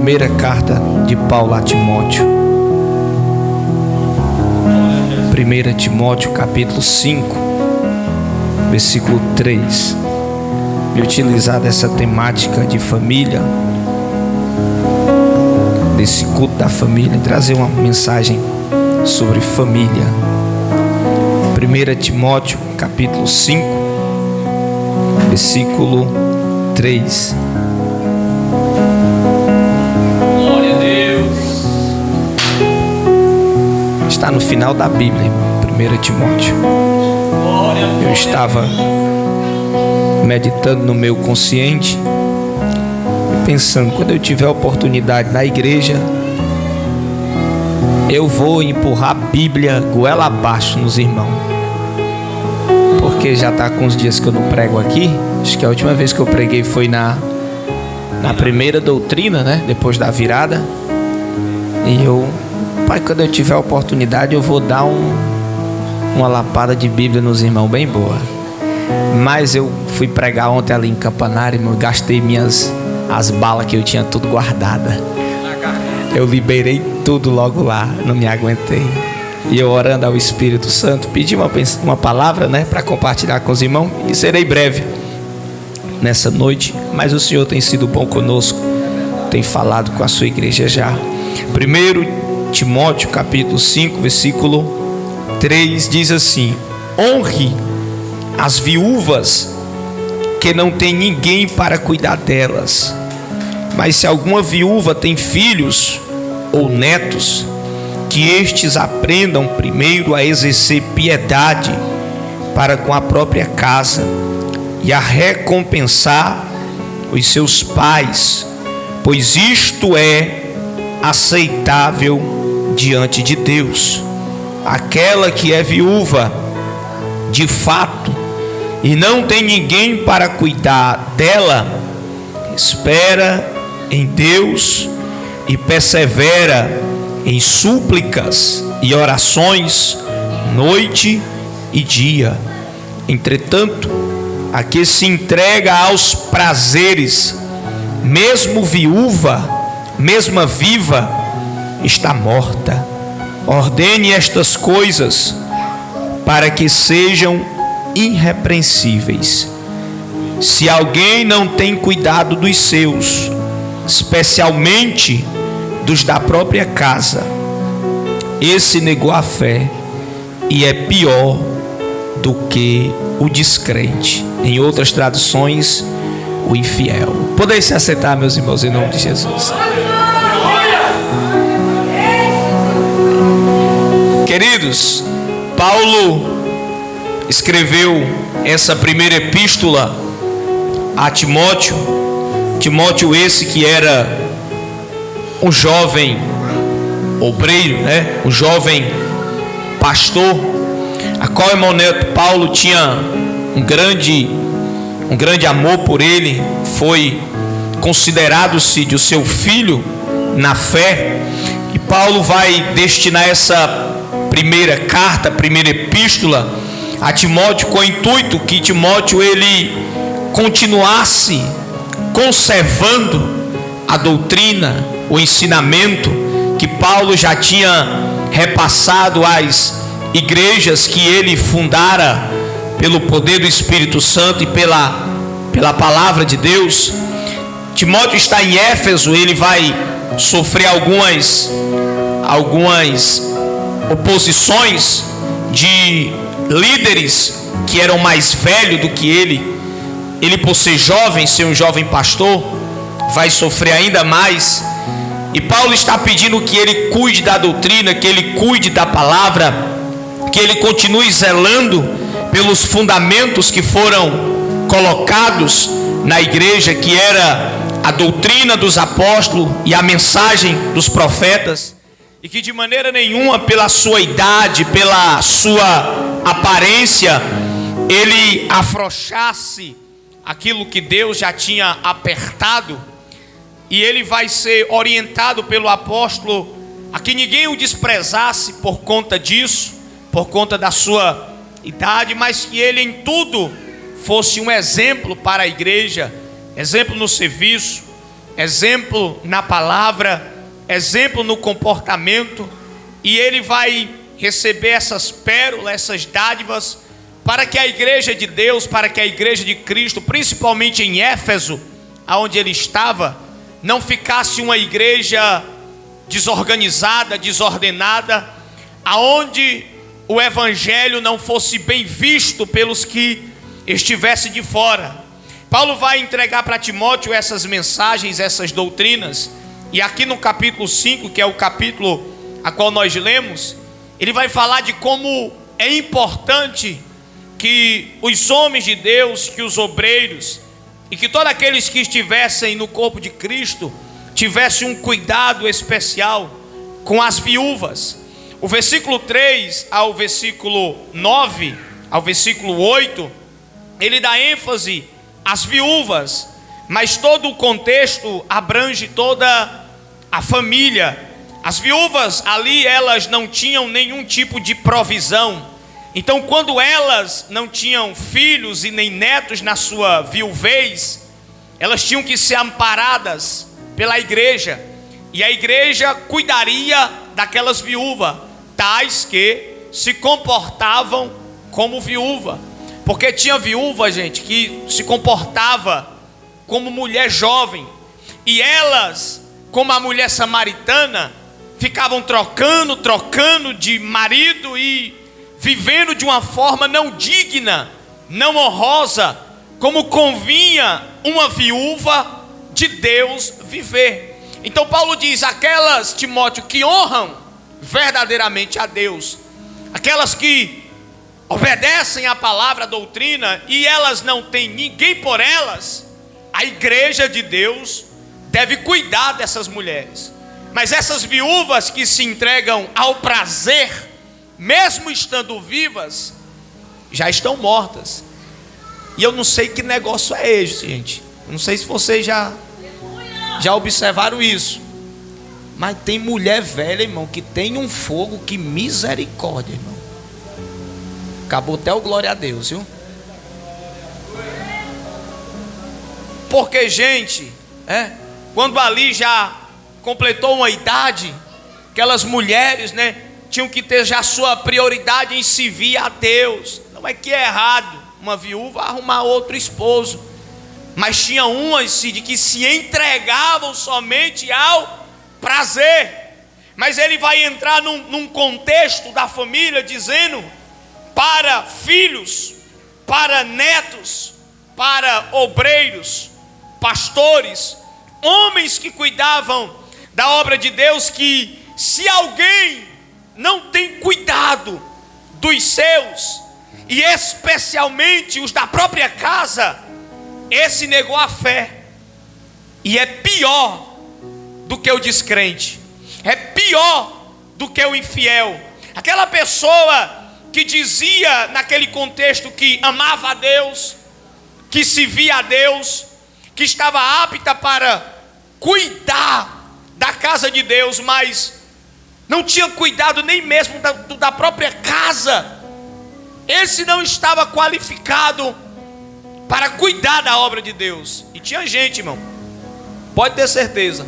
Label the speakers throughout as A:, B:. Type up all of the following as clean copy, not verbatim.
A: Primeira carta de Paulo a Timóteo. 1 Timóteo capítulo 5, versículo 3. E utilizar dessa temática de família, desse culto da família, e trazer uma mensagem sobre família. 1 Timóteo capítulo 5, versículo 3.
B: Glória a Deus.
A: Está no final da Bíblia, 1 Timóteo. Eu estava meditando no meu consciente, pensando, quando eu tiver oportunidade na igreja, eu vou empurrar a Bíblia goela abaixo nos irmãos, porque já está com uns dias que eu não prego aqui. Acho que a última vez que eu preguei foi na primeira doutrina, né? Depois da virada. E pai, quando eu tiver oportunidade, eu vou dar uma lapada de Bíblia nos irmãos bem boa. Mas eu fui pregar ontem ali em Campanário, eu gastei as balas que eu tinha tudo guardada. Eu liberei tudo logo lá, não me aguentei. E eu, orando ao Espírito Santo, pedi uma palavra, né, para compartilhar com os irmãos. E serei breve nessa noite, mas o Senhor tem sido bom conosco, tem falado com a sua igreja já. 1 Timóteo capítulo 5, versículo 3 diz assim: honre as viúvas que não tem ninguém para cuidar delas. Mas se alguma viúva tem filhos ou netos, que estes aprendam primeiro a exercer piedade para com a própria casa e a recompensar os seus pais, pois isto é aceitável diante de Deus. Aquela que é viúva, de fato, e não tem ninguém para cuidar dela, espera em Deus e persevera em súplicas e orações noite e dia. Entretanto, a que se entrega aos prazeres, mesmo viúva, mesmo viva, está morta. Ordene estas coisas para que sejam irrepreensíveis. Se alguém não tem cuidado dos seus, especialmente dos da própria casa, esse negou a fé e é pior do que o descrente. Em outras traduções, o infiel. Podem se assentar, meus irmãos, em nome de Jesus. Queridos, Paulo escreveu essa primeira epístola a Timóteo. Timóteo esse que era um jovem obreiro, né? Um jovem pastor, a qual Paulo tinha um grande amor por ele, foi considerado-se de o seu filho na fé. E Paulo vai destinar essa primeira carta, primeira epístola a Timóteo com o intuito que Timóteo ele continuasse conservando a doutrina, o ensinamento que Paulo já tinha repassado às igrejas que ele fundara pelo poder do Espírito Santo e pela palavra de Deus. Timóteo está em Éfeso, ele vai sofrer algumas oposições de líderes que eram mais velhos do que ele. Ele, por ser jovem, ser um jovem pastor, vai sofrer ainda mais. E Paulo está pedindo que ele cuide da doutrina, que ele cuide da palavra, que ele continue zelando pelos fundamentos que foram colocados na igreja, que era a doutrina dos apóstolos e a mensagem dos profetas, e que de maneira nenhuma, pela sua idade, pela sua aparência, ele afrouxasse aquilo que Deus já tinha apertado. E ele vai ser orientado pelo apóstolo a que ninguém o desprezasse por conta disso, por conta da sua idade, mas que ele em tudo fosse um exemplo para a igreja, exemplo no serviço, exemplo na palavra, exemplo no comportamento, e ele vai receber essas pérolas, essas dádivas, para que a igreja de Deus, para que a igreja de Cristo, principalmente em Éfeso, aonde ele estava, não ficasse uma igreja desorganizada, desordenada, aonde o evangelho não fosse bem visto pelos que estivessem de fora. Paulo vai entregar para Timóteo essas mensagens, essas doutrinas, e aqui no capítulo 5, que é o capítulo a qual nós lemos, ele vai falar de como é importante que os homens de Deus, que os obreiros e que todos aqueles que estivessem no corpo de Cristo tivessem um cuidado especial com as viúvas. O versículo 3 ao versículo 9, ao versículo 8, ele dá ênfase às viúvas, mas todo o contexto abrange toda a família. As viúvas ali, elas não tinham nenhum tipo de provisão. Então, quando elas não tinham filhos e nem netos na sua viuvez, elas tinham que ser amparadas pela igreja, e a igreja cuidaria daquelas viúvas, tais que se comportavam como viúva, porque tinha viúva, gente, que se comportava como mulher jovem, e elas, como a mulher samaritana, ficavam trocando de marido e vivendo de uma forma não digna, não honrosa, como convinha uma viúva de Deus viver. Então Paulo diz: aquelas, Timóteo, que honram verdadeiramente a Deus, aquelas que obedecem a palavra, a doutrina, e elas não têm ninguém por elas, a igreja de Deus deve cuidar dessas mulheres. Mas essas viúvas que se entregam ao prazer, mesmo estando vivas, já estão mortas. E eu não sei que negócio é esse, gente. Eu não sei se vocês já observaram isso. Mas tem mulher velha, irmão, que tem um fogo, que misericórdia, irmão. Acabou até o glória a Deus, viu? Porque, gente, quando ali já completou uma idade, aquelas mulheres, tinham que ter já sua prioridade em servir a Deus. Não é que é errado uma viúva arrumar outro esposo, mas tinha umas de que se entregavam somente ao prazer. Mas ele vai entrar num contexto da família, dizendo para filhos, para netos, para obreiros, pastores, homens que cuidavam da obra de Deus, que se alguém não tem cuidado dos seus, e especialmente os da própria casa, esse negou a fé, e é pior do que o descrente, é pior do que o infiel. Aquela pessoa que dizia naquele contexto que amava a Deus, que se via a Deus, que estava apta para cuidar da casa de Deus, mas não tinha cuidado nem mesmo da própria casa. Esse não estava qualificado para cuidar da obra de Deus. E tinha gente, irmão, pode ter certeza,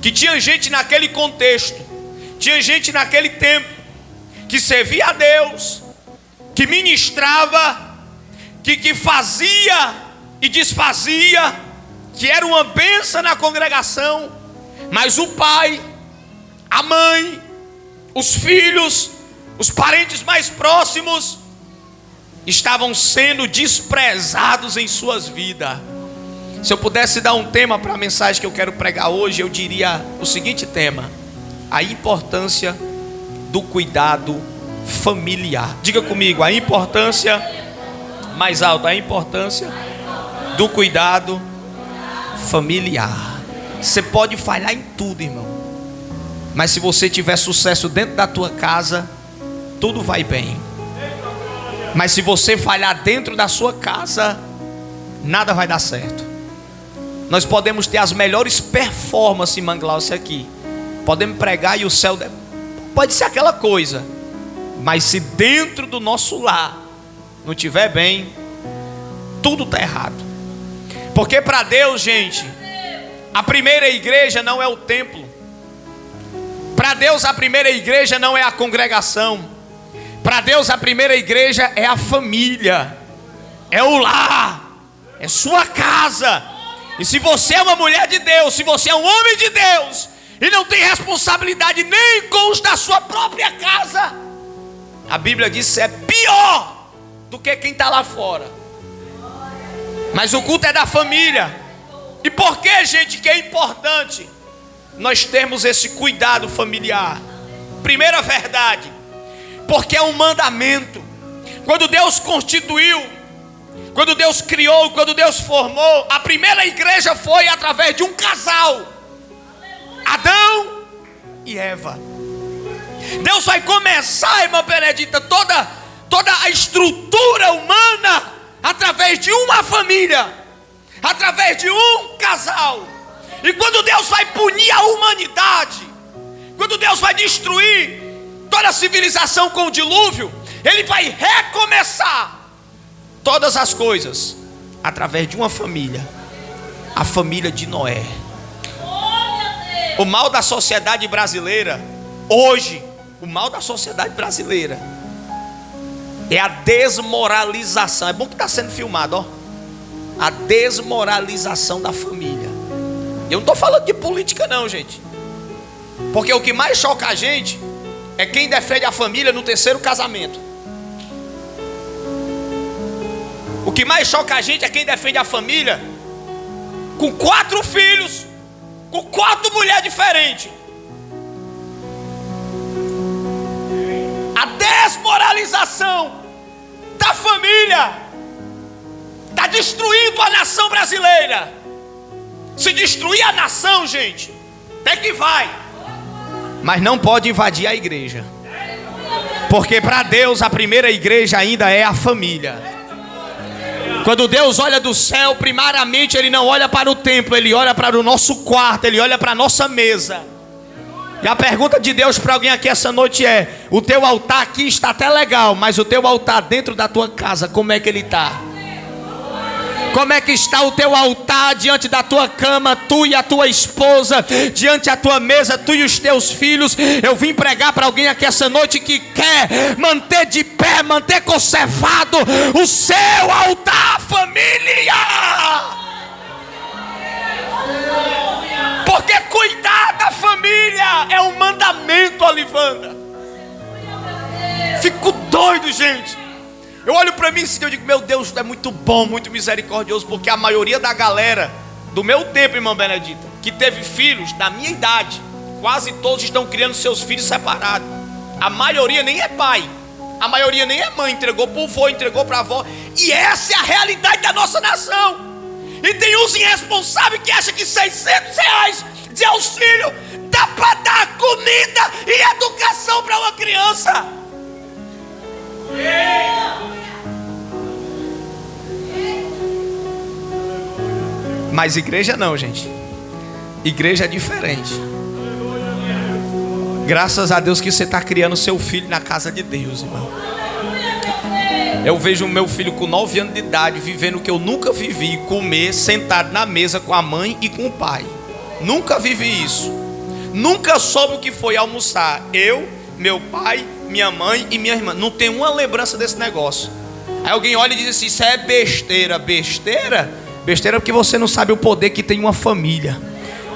A: que tinha gente naquele contexto, tinha gente naquele tempo, que servia a Deus, que ministrava, que fazia e desfazia, que era uma bênção na congregação, mas o pai, a mãe, os filhos, os parentes mais próximos estavam sendo desprezados em suas vidas. Se eu pudesse dar um tema para a mensagem que eu quero pregar hoje, eu diria o seguinte tema: a importância do cuidado familiar. Diga comigo, a importância, mais alto, a importância do cuidado familiar. Você pode falhar em tudo, irmão, mas se você tiver sucesso dentro da tua casa, tudo vai bem. Mas se você falhar dentro da sua casa, nada vai dar certo. Nós podemos ter as melhores performances em Manglauce aqui, podemos pregar e o céu pode ser aquela coisa, mas se dentro do nosso lar não estiver bem, tudo está errado. Porque para Deus, gente, A primeira igreja não é o templo. Para Deus a primeira igreja não é a congregação. Para Deus a primeira igreja é a família, é o lar, é sua casa. E se você é uma mulher de Deus, se você é um homem de Deus e não tem responsabilidade nem com os da sua própria casa, a Bíblia diz que é pior do que quem está lá fora. Mas o culto é da família. E por que, gente, que é importante nós termos esse cuidado familiar? Primeira verdade, porque é um mandamento. Quando Deus constituiu, quando Deus criou, quando Deus formou, a primeira igreja foi através de um casal, Adão e Eva. Deus vai começar, irmã Benedita, toda a estrutura humana através de uma família, através de um casal. E quando Deus vai punir a humanidade, quando Deus vai destruir toda a civilização com o dilúvio, Ele vai recomeçar todas as coisas através de uma família, a família de Noé. O mal da sociedade brasileira hoje, o mal da sociedade brasileira é a desmoralização. É bom que está sendo filmado, ó. A desmoralização da família. Eu não estou falando de política não, gente. Porque o que mais choca a gente é quem defende a família no terceiro casamento. O que mais choca a gente é quem defende a família com 4 filhos, com 4 mulheres diferentes. A desmoralização da família está destruindo a nação brasileira. Se destruir a nação, gente, até que vai, mas não pode invadir a igreja. Porque para Deus a primeira igreja ainda é a família. Quando Deus olha do céu, primariamente Ele não olha para o templo, Ele olha para o nosso quarto, Ele olha para a nossa mesa. E a pergunta de Deus para alguém aqui essa noite é: o teu altar aqui está até legal, mas o teu altar dentro da tua casa, como é que ele está? Como é que está o teu altar diante da tua cama, tu e a tua esposa, diante da tua mesa, tu e os teus filhos? Eu vim pregar para alguém aqui essa noite que quer manter de pé, manter conservado o seu altar, família. Porque cuidar da família é um mandamento, Olivanda. Fico doido, gente. Eu olho para mim e eu digo: meu Deus, é muito bom, muito misericordioso. Porque a maioria da galera do meu tempo, irmã Benedita, que teve filhos da minha idade, quase todos estão criando seus filhos separados. A maioria nem é pai, a maioria nem é mãe, entregou para o avô, entregou para a avó. E essa é a realidade da nossa nação. E tem uns irresponsáveis que acham que R$600 de auxílio dá para dar comida e educação para uma criança. Mas igreja não, gente. Igreja é diferente. Graças a Deus que você está criando seu filho na casa de Deus, irmão. Eu vejo o meu filho com 9 anos de idade vivendo o que eu nunca vivi, comer sentado na mesa com a mãe e com o pai. Nunca vivi isso. Nunca soube o que foi almoçar. Eu, meu pai, minha mãe e minha irmã. Não tem uma lembrança desse negócio. Aí alguém olha e diz assim: isso é besteira. Besteira? Besteira porque você não sabe o poder que tem uma família.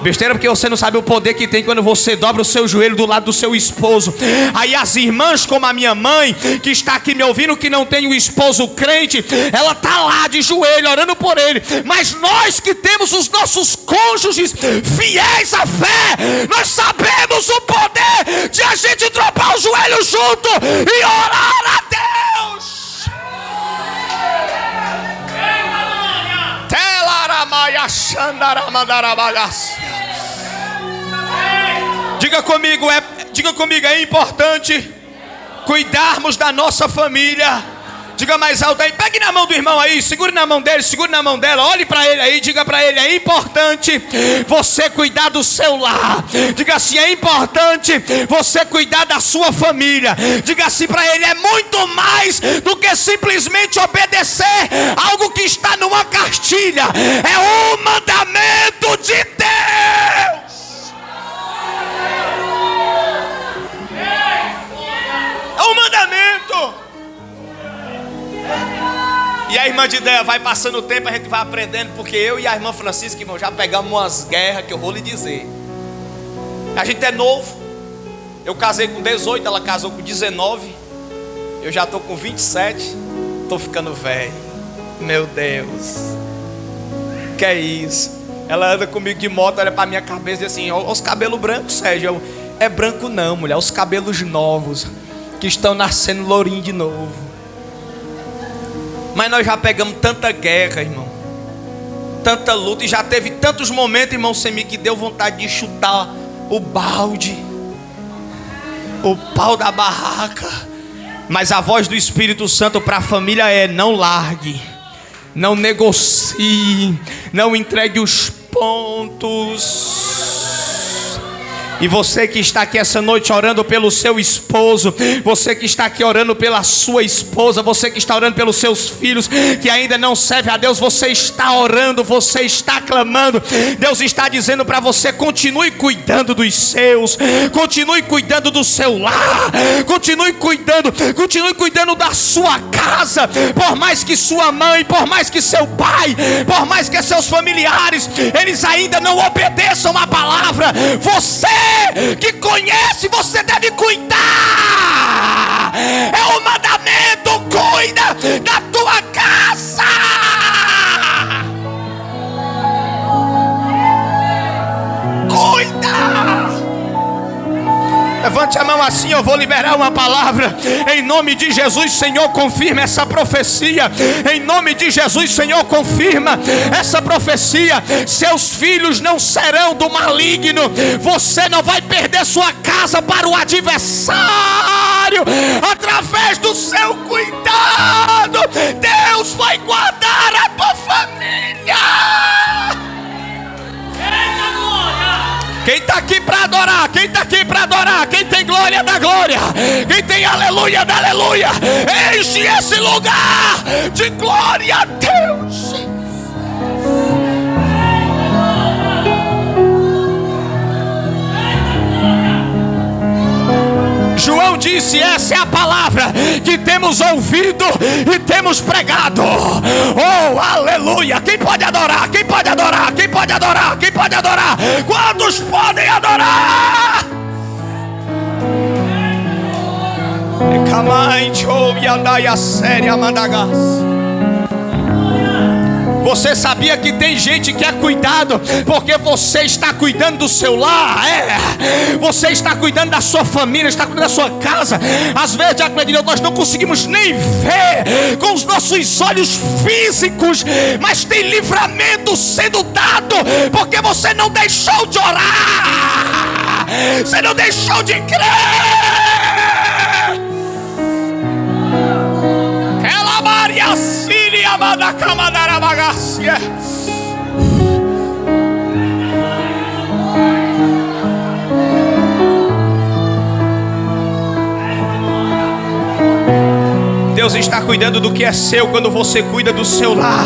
A: Besteira porque você não sabe o poder que tem quando você dobra o seu joelho do lado do seu esposo. Aí as irmãs, como a minha mãe, que está aqui me ouvindo, que não tem um esposo crente, ela está lá de joelho orando por ele. Mas nós que temos os nossos cônjuges fiéis à fé, nós sabemos o poder de a gente dropar o joelho junto e orar a Deus. Diga comigo, é importante cuidarmos da nossa família. Diga mais alto aí. Pegue na mão do irmão aí, segure na mão dele, segure na mão dela. Olhe para ele aí, diga para ele: é importante você cuidar do seu lar. Diga assim: é importante você cuidar da sua família. Diga assim para ele: é muito mais do que simplesmente obedecer algo que está numa cartilha. É um mandamento de Deus. É um mandamento. E a irmã de Ideia vai passando o tempo, a gente vai aprendendo, porque eu e a irmã Francisca, irmão, já pegamos umas guerras que eu vou lhe dizer. A gente é novo. Eu casei com 18, ela casou com 19. Eu já estou com 27. Estou ficando velho. Meu Deus. Que é isso? Ela anda comigo de moto, olha para minha cabeça e diz assim: os cabelos brancos, Sérgio. É branco não, mulher. Os cabelos novos que estão nascendo lourinho de novo. Mas nós já pegamos tanta guerra, irmão, tanta luta, e já teve tantos momentos, irmão, sem mim, que deu vontade de chutar o balde, o pau da barraca. Mas a voz do Espírito Santo para a família é: não largue, não negocie, não entregue os pontos. E você que está aqui essa noite orando pelo seu esposo, você que está aqui orando pela sua esposa, você que está orando pelos seus filhos que ainda não servem a Deus, você está orando, você está clamando. Deus está dizendo para você: continue cuidando dos seus, continue cuidando do seu lar, continue cuidando da sua casa. Por mais que sua mãe, por mais que seu pai, por mais que seus familiares, eles ainda não obedeçam a palavra, você que conhece, você deve cuidar. É um mandamento: cuida da tua casa. Cuida. Levante a mão assim, eu vou liberar uma palavra. Em nome de Jesus, Senhor, confirma essa profecia. Em nome de Jesus, Senhor, confirma essa profecia. Seus filhos não serão do maligno. Você não vai perder sua casa para o adversário. Através do seu cuidado, Deus vai guardar a tua família. Quem está aqui para adorar? Quem está aqui para adorar? Quem tem glória da glória? Quem tem aleluia da aleluia? Enche esse lugar de glória a Deus. João disse: essa é a palavra que temos ouvido e temos pregado. Oh, aleluia! Quem pode adorar? Quem pode adorar? Quem pode adorar? Quem pode adorar? Quantos podem adorar? Você sabia que tem gente que é cuidado porque você está cuidando do seu lar? Você está cuidando da sua família, está cuidando da sua casa. Às vezes, acredito, nós não conseguimos nem ver com os nossos olhos físicos, mas tem livramento sendo dado porque você não deixou de orar, você não deixou de crer. Ela Maria Síria Madacamandara Bagácia. Deus está cuidando do que é seu quando você cuida do seu lar.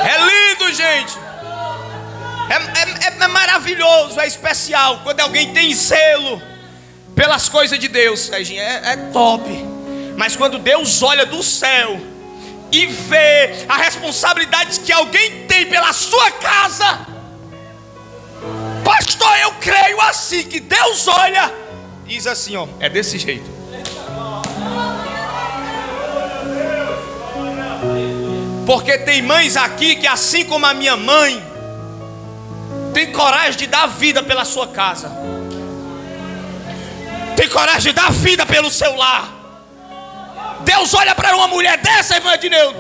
A: É lindo, gente. É maravilhoso, é especial quando alguém tem zelo pelas coisas de Deus, Serginho, é top. Mas quando Deus olha do céu e vê a responsabilidade que alguém tem pela sua casa, pastor, eu creio assim, que Deus olha e diz assim, ó, é desse jeito. Porque tem mães aqui que, assim como a minha mãe, tem coragem de dar vida pela sua casa, tem coragem de dar vida pelo seu lar. Deus olha para uma mulher dessa, irmã Edneudo.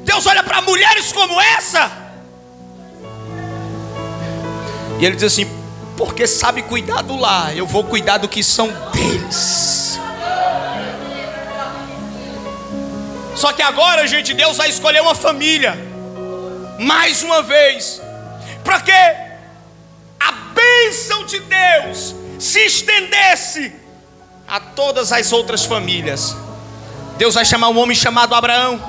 A: Deus olha para mulheres como essa, e Ele diz assim: porque sabe cuidar do lar, eu vou cuidar do que são deles. Só que agora, gente, Deus vai escolher uma família, mais uma vez, para que a bênção de Deus se estendesse a todas as outras famílias. Deus vai chamar um homem chamado Abraão,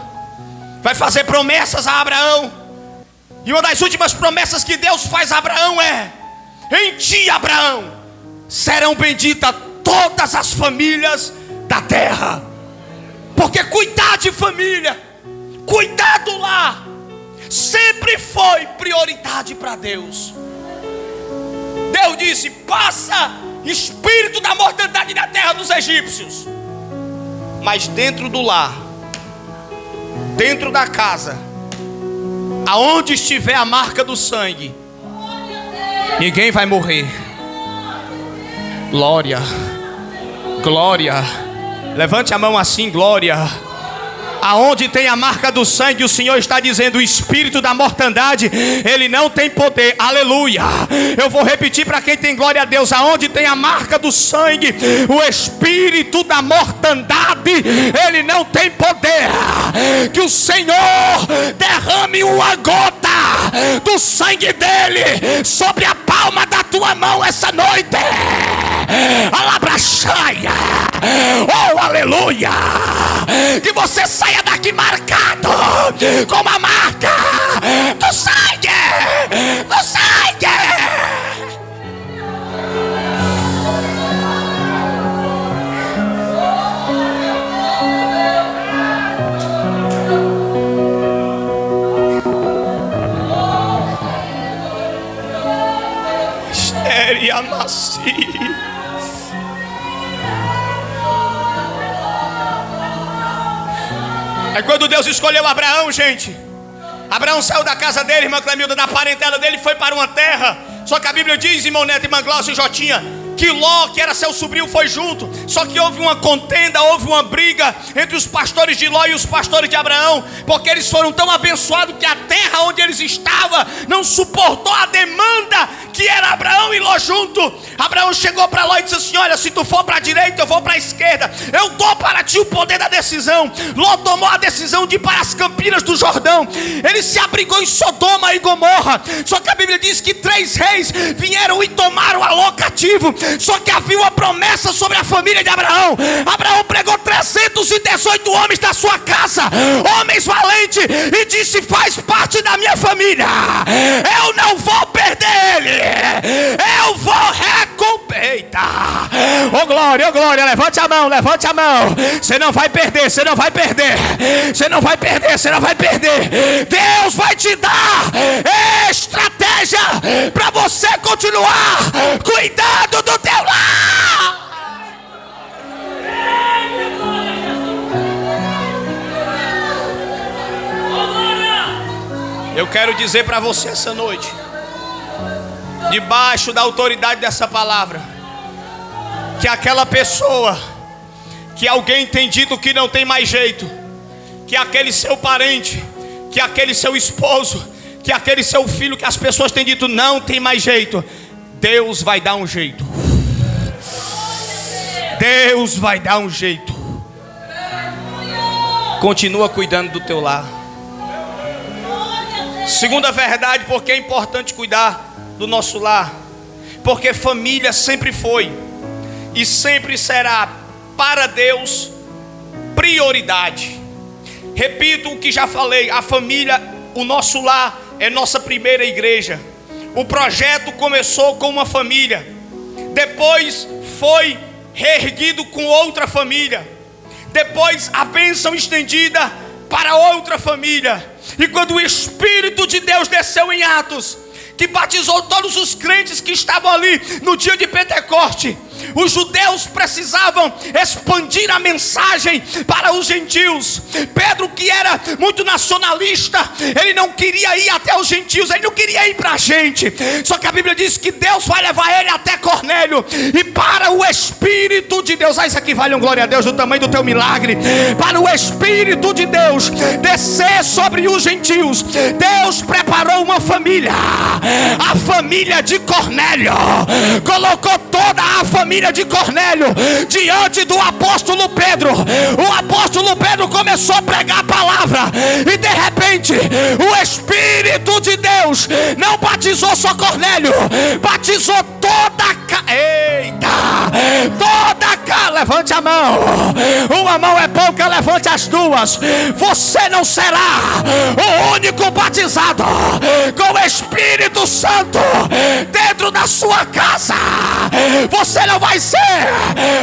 A: vai fazer promessas a Abraão, e uma das últimas promessas que Deus faz a Abraão é: em ti, Abraão, serão benditas todas as famílias da terra. Porque cuidar de família, cuidar do lar, sempre foi prioridade para Deus. Deus disse: passa espírito da mortandade na terra dos egípcios. Mas dentro do lar, dentro da casa, aonde estiver a marca do sangue, ninguém vai morrer. Glória, glória. Levante a mão assim, glória. Aonde tem a marca do sangue, o Senhor está dizendo: o espírito da mortandade, ele não tem poder. Aleluia. Eu vou repetir para quem tem glória a Deus: aonde tem a marca do sangue, o espírito da mortandade, ele não tem poder. Que o Senhor derrame uma gota do sangue dele sobre a palma da tua mão essa noite. Alabraxaia. Oh, aleluia. Que você saia daqui marcado com a marca do sangue, do sangue. Estéria macia. É quando Deus escolheu Abraão, gente. Abraão saiu da casa dele, irmã Clemilda, da parentela dele, foi para uma terra. Só que a Bíblia diz, irmão Neto, irmã Glaucia e Jotinha, que Ló, que era seu sobrinho, foi junto. Só que houve uma contenda, houve uma briga entre os pastores de Ló e os pastores de Abraão, porque eles foram tão abençoados que a terra onde eles estavam não suportou a demanda que era Abraão e Ló junto. Abraão chegou para Ló e disse assim: olha, se tu for para a direita, eu vou para a esquerda, eu dou para ti o poder da decisão. Ló tomou a decisão de ir para as campinas do Jordão. Ele se abrigou em Sodoma e Gomorra. Só que a Bíblia diz que 3 reis vieram e tomaram a Ló cativo. Só que havia uma promessa sobre a família de Abraão. Abraão pregou 318 homens da sua casa, homens valentes, e disse: faz parte da minha família, eu não vou perder ele, eu vou recompensar. Ô glória, ô glória, levante a mão, levante a mão. Você não vai perder, você não vai perder, você não vai perder, você não vai perder. Deus vai te dar estratégia para você continuar cuidando do teu lar. Eu quero dizer para você essa noite, debaixo da autoridade dessa palavra, que aquela pessoa, que alguém tem dito que não tem mais jeito, que aquele seu parente, que aquele seu esposo, que aquele seu filho, que as pessoas têm dito não tem mais jeito, Deus vai dar um jeito. Deus vai dar um jeito. Continua cuidando do teu lar. Segunda verdade, porque é importante cuidar do nosso lar, porque família sempre foi e sempre será para Deus prioridade. Repito o que já falei: a família, o nosso lar é nossa primeira igreja. O projeto começou com uma família, depois foi reerguido com outra família, depois a bênção estendida para outra família. E quando o Espírito de Deus desceu em Atos, que batizou todos os crentes que estavam ali no dia de Pentecoste, Os judeus precisavam expandir a mensagem para os gentios. Pedro, que era muito nacionalista, ele não queria ir até os gentios, ele não queria ir para a gente. Só que a Bíblia diz que Deus vai levar ele até Cornélio. E para o Espírito de Deus, isso aqui vale um glória a Deus do tamanho do teu milagre. Para o Espírito de Deus descer sobre os gentios, Deus preparou uma família, a família de Cornélio. Colocou toda a família de Cornélio diante do apóstolo Pedro. O apóstolo Pedro começou a pregar a palavra, e de repente o Espírito de Deus não batizou só Cornélio, batizou toda a casa. Eita! Toda a casa. Levante a mão. Uma mão é pouca, levante as duas. Você não será o único batizado com o Espírito Santo dentro da sua casa. Você não vai ser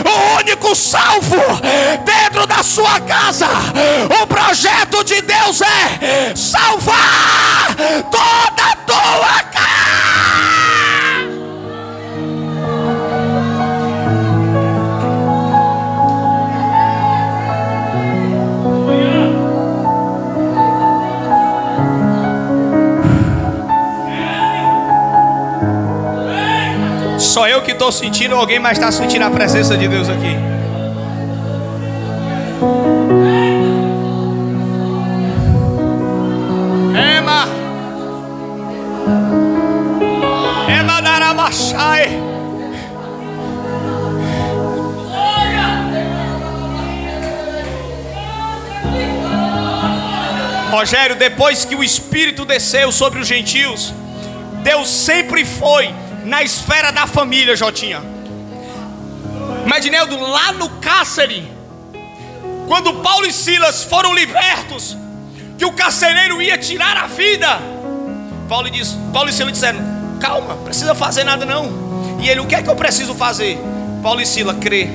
A: o único salvo dentro da sua casa. O projeto de Deus é salvar toda a tua casa. Só eu que estou sentindo, ou alguém mais está sentindo a presença de Deus aqui? Ema darabachai. Rogério, depois que o Espírito desceu sobre os gentios, Deus sempre foi na esfera da família, Jotinha. Medineldo, lá no cárcere, quando Paulo e Silas foram libertos, que o carcereiro ia tirar a vida, Paulo e Silas disseram: calma, não precisa fazer nada não. E ele: o que é que eu preciso fazer? Paulo e Silas: crê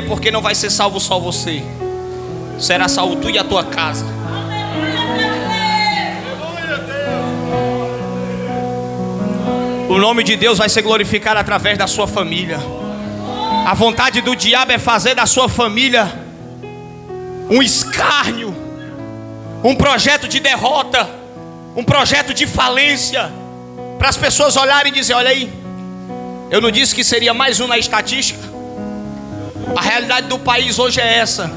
A: porque não vai ser salvo só você, será salvo tu e a tua casa. O nome de Deus vai ser glorificado através da sua família. A vontade do diabo é fazer da sua família um escárnio, um projeto de derrota, um projeto de falência, para as pessoas olharem e dizer: olha aí, eu não disse que seria mais um na estatística? A realidade do país hoje é essa.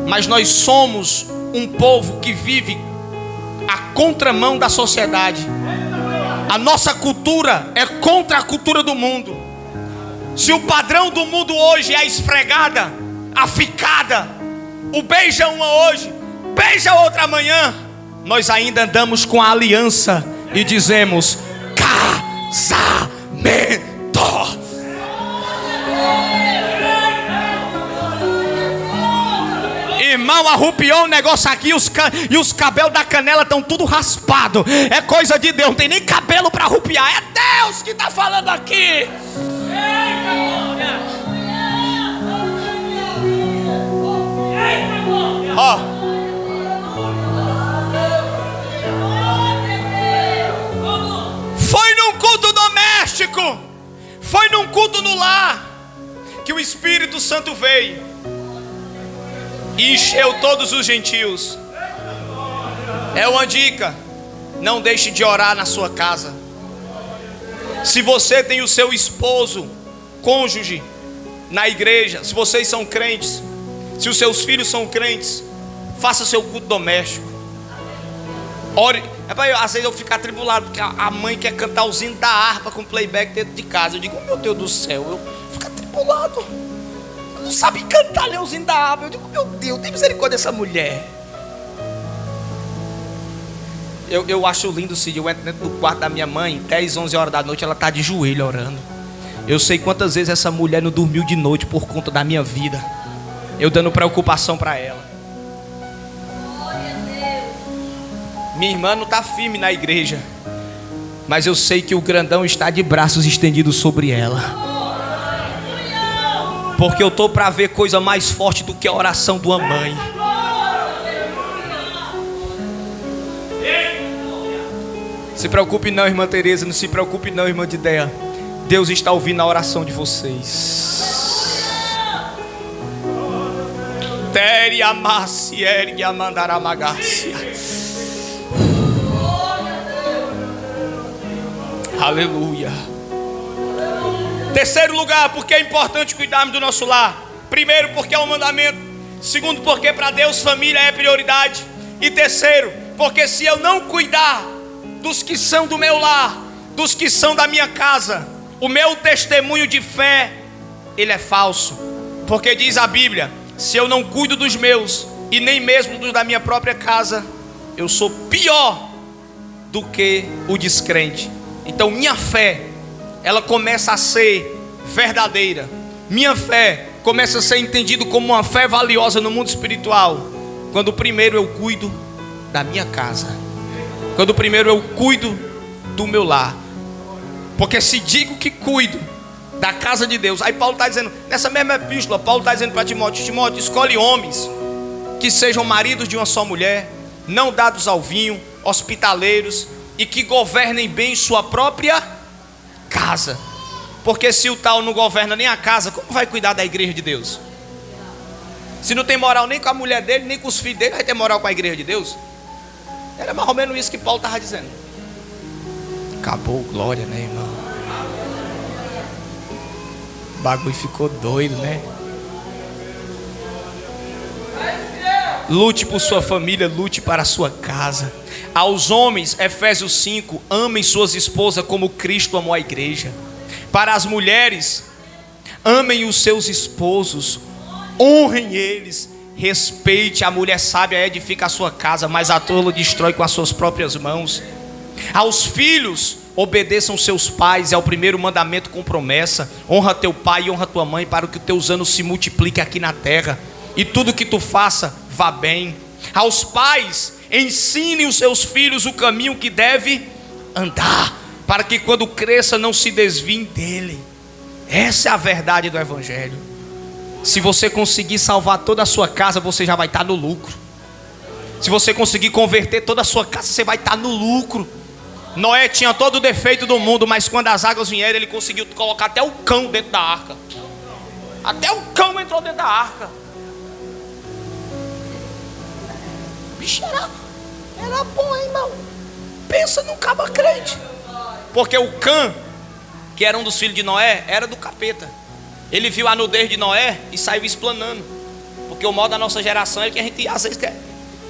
A: Mas nós somos um povo que vive a contramão da sociedade. A nossa cultura é contra a cultura do mundo. Se o padrão do mundo hoje é a esfregada, a ficada, o beija uma hoje, beija outra amanhã, nós ainda andamos com a aliança e dizemos: casamento. Irmão, arrupiou um negócio aqui e os cabelos da canela estão tudo raspado. É coisa de Deus, não tem nem cabelo para arrupiar. É Deus que está falando aqui. Ó, foi num culto doméstico, foi num culto no lar, que o Espírito Santo veio e encheu todos os gentios. É uma dica: não deixe de orar na sua casa. Se você tem o seu esposo, cônjuge na igreja, se vocês são crentes, se os seus filhos são crentes, faça seu culto doméstico. Ore. Às vezes eu fico atribulado porque a mãe quer cantar os hinos da harpa com playback dentro de casa. Eu digo: meu Deus do céu, eu fico atribulado. Não sabe cantar nem os hinos da harpa. Eu digo: meu Deus, tem misericórdia dessa mulher. Eu acho lindo, Cid. Eu entro dentro do quarto da minha mãe, 10, 11 horas da noite, ela está de joelho orando. Eu sei quantas vezes essa mulher não dormiu de noite por conta da minha vida, eu dando preocupação para ela. Minha irmã não está firme na igreja, mas eu sei que o grandão está de braços estendidos sobre ela, porque eu estou para ver coisa mais forte do que a oração de uma mãe. Se preocupe não, irmã Tereza, não se preocupe não, irmã Dideia. Deus está ouvindo a oração de vocês. Tere amassi ergue amandaramagacia. Aleluia. Terceiro lugar, porque é importante cuidarmos do nosso lar. Primeiro, porque é um mandamento. Segundo, porque para Deus família é prioridade. E terceiro, porque se eu não cuidar dos que são do meu lar, dos que são da minha casa, o meu testemunho de fé, ele é falso. Porque diz a Bíblia, se eu não cuido dos meus e nem mesmo dos da minha própria casa, eu sou pior do que o descrente. Então minha fé, ela começa a ser verdadeira. Minha fé começa a ser entendida como uma fé valiosa no mundo espiritual, quando primeiro eu cuido da minha casa, quando primeiro eu cuido do meu lar. Porque se digo que cuido da casa de Deus, aí Paulo está dizendo, nessa mesma epístola, Paulo está dizendo para Timóteo, Timóteo, escolhe homens que sejam maridos de uma só mulher, não dados ao vinho, hospitaleiros, e que governem bem sua própria casa. Porque se o tal não governa nem a casa, como vai cuidar da igreja de Deus? Se não tem moral nem com a mulher dele, nem com os filhos dele, vai ter moral com a igreja de Deus? Era mais ou menos isso que Paulo estava dizendo. Acabou, glória, né, irmão? O bagulho ficou doido, né? Lute por sua família, lute para a sua casa. Aos homens, Efésios 5, amem suas esposas como Cristo amou a igreja. Para as mulheres, amem os seus esposos, honrem eles, respeite. A mulher sábia edifica a sua casa, mas a tola destrói com as suas próprias mãos. Aos filhos, obedeçam seus pais, é o primeiro mandamento com promessa. Honra teu pai e honra tua mãe, para que os teus anos se multipliquem aqui na terra, e tudo que tu faça, vá bem. Aos pais, ensine os seus filhos o caminho que deve andar, para que quando cresça não se desviem dele. Essa é a verdade do evangelho. Se você conseguir salvar toda a sua casa, você já vai estar no lucro. Se você conseguir converter toda a sua casa, você vai estar no lucro. Noé tinha todo o defeito do mundo, mas quando as águas vieram, ele conseguiu colocar até o cão dentro da arca. Até o cão entrou dentro da arca. Bicho, era bom, hein, irmão? Pensa num caba crente. Porque o Cã, que era um dos filhos de Noé, era do capeta. Ele viu a nudez de Noé e saiu explanando. Porque o mal da nossa geração é que a gente às vezes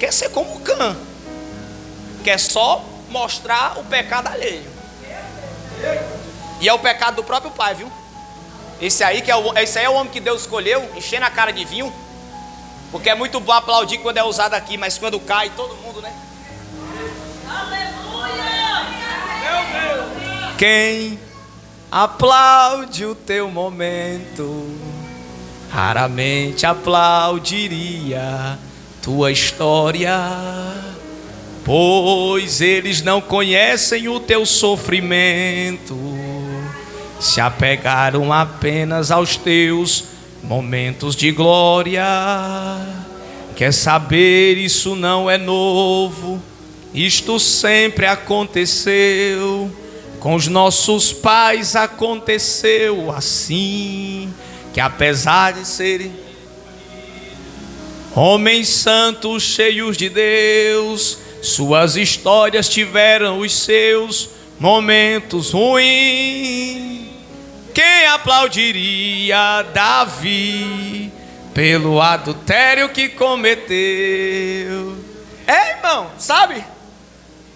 A: quer ser como o Cã, quer só mostrar o pecado alheio. E é o pecado do próprio pai, viu? Esse aí é o homem que Deus escolheu, enchendo a cara de vinho. Porque é muito bom aplaudir quando é usado aqui, mas quando cai, todo mundo, né? Quem aplaude o teu momento, raramente aplaudiria tua história, pois eles não conhecem o teu sofrimento, se apegaram apenas aos teus momentos de glória. Quer saber, isso não é novo, isto sempre aconteceu. Com os nossos pais aconteceu assim, que apesar de serem homens santos cheios de Deus, suas histórias tiveram os seus momentos ruins. Quem aplaudiria Davi pelo adultério que cometeu? É, irmão, sabe?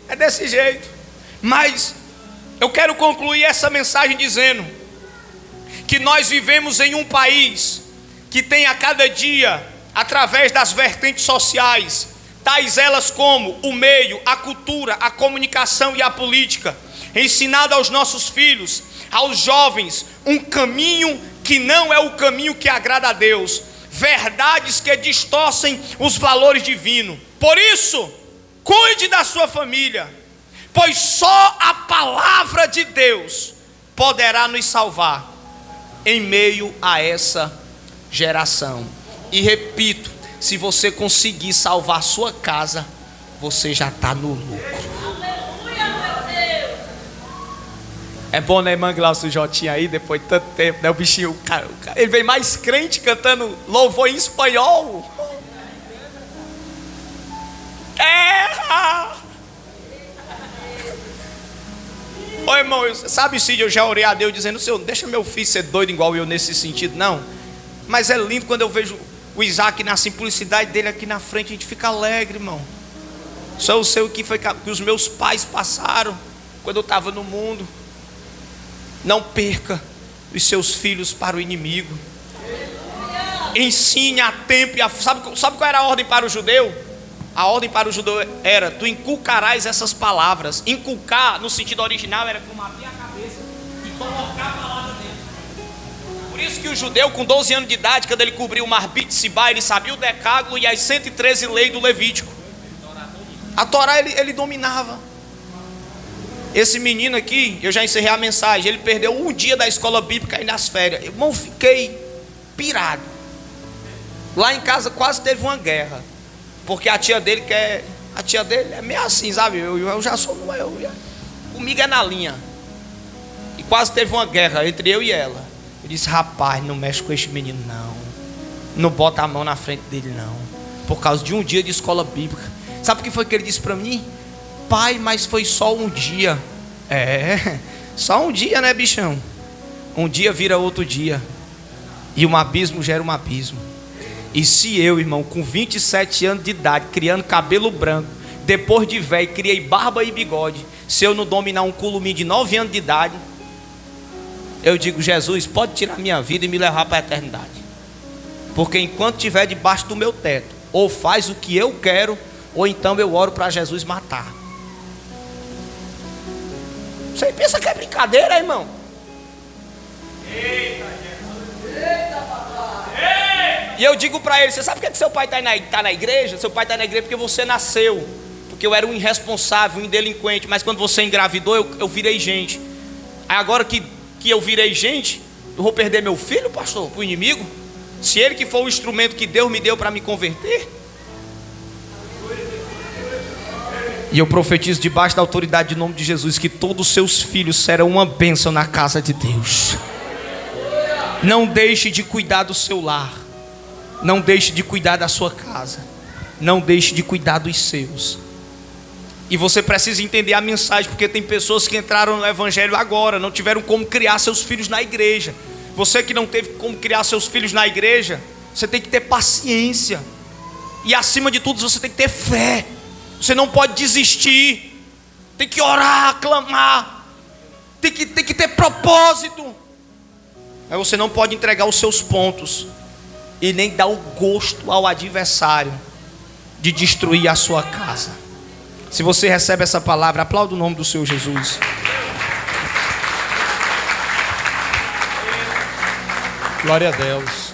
A: É desse jeito. Mas eu quero concluir essa mensagem dizendo que nós vivemos em um país que tem a cada dia, através das vertentes sociais, tais elas como o meio, a cultura, a comunicação e a política, ensinado aos nossos filhos, aos jovens, um caminho que não é o caminho que agrada a Deus, verdades que distorcem os valores divinos. Por isso, cuide da sua família, pois só a palavra de Deus poderá nos salvar em meio a essa geração. E repito, se você conseguir salvar sua casa, você já está no lucro. É bom, né, Manglaucio Jotinha aí, depois de tanto tempo, né? O bichinho, ele vem mais crente cantando louvor em espanhol. Ô irmão, sabe, Cid, eu já orei a Deus dizendo: Senhor, deixa meu filho ser doido igual eu nesse sentido, não. Mas é lindo quando eu vejo o Isaac na simplicidade dele aqui na frente, a gente fica alegre, irmão. Só eu sei o que foi que os meus pais passaram quando eu estava no mundo. Não perca os seus filhos para o inimigo. Ensine a tempo. Sabe qual era a ordem para o judeu? A ordem para o judeu era: tu inculcarás essas palavras. Inculcar no sentido original era como abrir a cabeça e colocar a palavra dentro. Por isso que o judeu com 12 anos de idade, quando ele cobriu o Mar Bitsibá, ele sabia o decálogo e as 113 leis do Levítico. A Torá ele dominava. Esse menino aqui, eu já encerrei a mensagem, ele perdeu um dia da escola bíblica e nas férias. Irmão, fiquei pirado. Lá em casa quase teve uma guerra, porque a tia dele é meio assim, sabe? Eu já sou, comigo é na linha. E quase teve uma guerra entre eu e ela. Eu disse: rapaz, não mexe com esse menino não. Não bota a mão na frente dele não. Por causa de um dia de escola bíblica. Sabe o que foi que ele disse para mim? Pai, mas foi só um dia. Só um dia, né, bichão? Um dia vira outro dia. E um abismo gera um abismo. E se eu, irmão, com 27 anos de idade, criando cabelo branco, depois de velho, criei barba e bigode, se eu não dominar um culuminho de 9 anos de idade, eu digo: Jesus, pode tirar minha vida e me levar para a eternidade. Porque enquanto estiver debaixo do meu teto, ou faz o que eu quero, ou então eu oro para Jesus matar. Você pensa que é brincadeira, irmão? Eita, Jesus. Eita, papai. E eu digo para ele: você sabe por que seu pai está na igreja? Seu pai está na igreja porque você nasceu. Porque eu era um irresponsável, um delinquente. Mas quando você engravidou, eu virei gente. Aí agora que eu virei gente, eu vou perder meu filho, pastor, para o inimigo? Se ele que foi o instrumento que Deus me deu para me converter? E eu profetizo debaixo da autoridade do nome de Jesus que todos os seus filhos serão uma bênção na casa de Deus. Não deixe de cuidar do seu lar. Não deixe de cuidar da sua casa. Não deixe de cuidar dos seus. E você precisa entender a mensagem, porque tem pessoas que entraram no evangelho agora, não tiveram como criar seus filhos na igreja. Você que não teve como criar seus filhos na igreja, você tem que ter paciência. E acima de tudo, você tem que ter fé. Você não pode desistir. Tem que orar, clamar. Tem que ter propósito. Mas você não pode entregar os seus pontos e nem dar o gosto ao adversário de destruir a sua casa. Se você recebe essa palavra, aplauda o nome do Senhor Jesus.
C: Glória a Deus.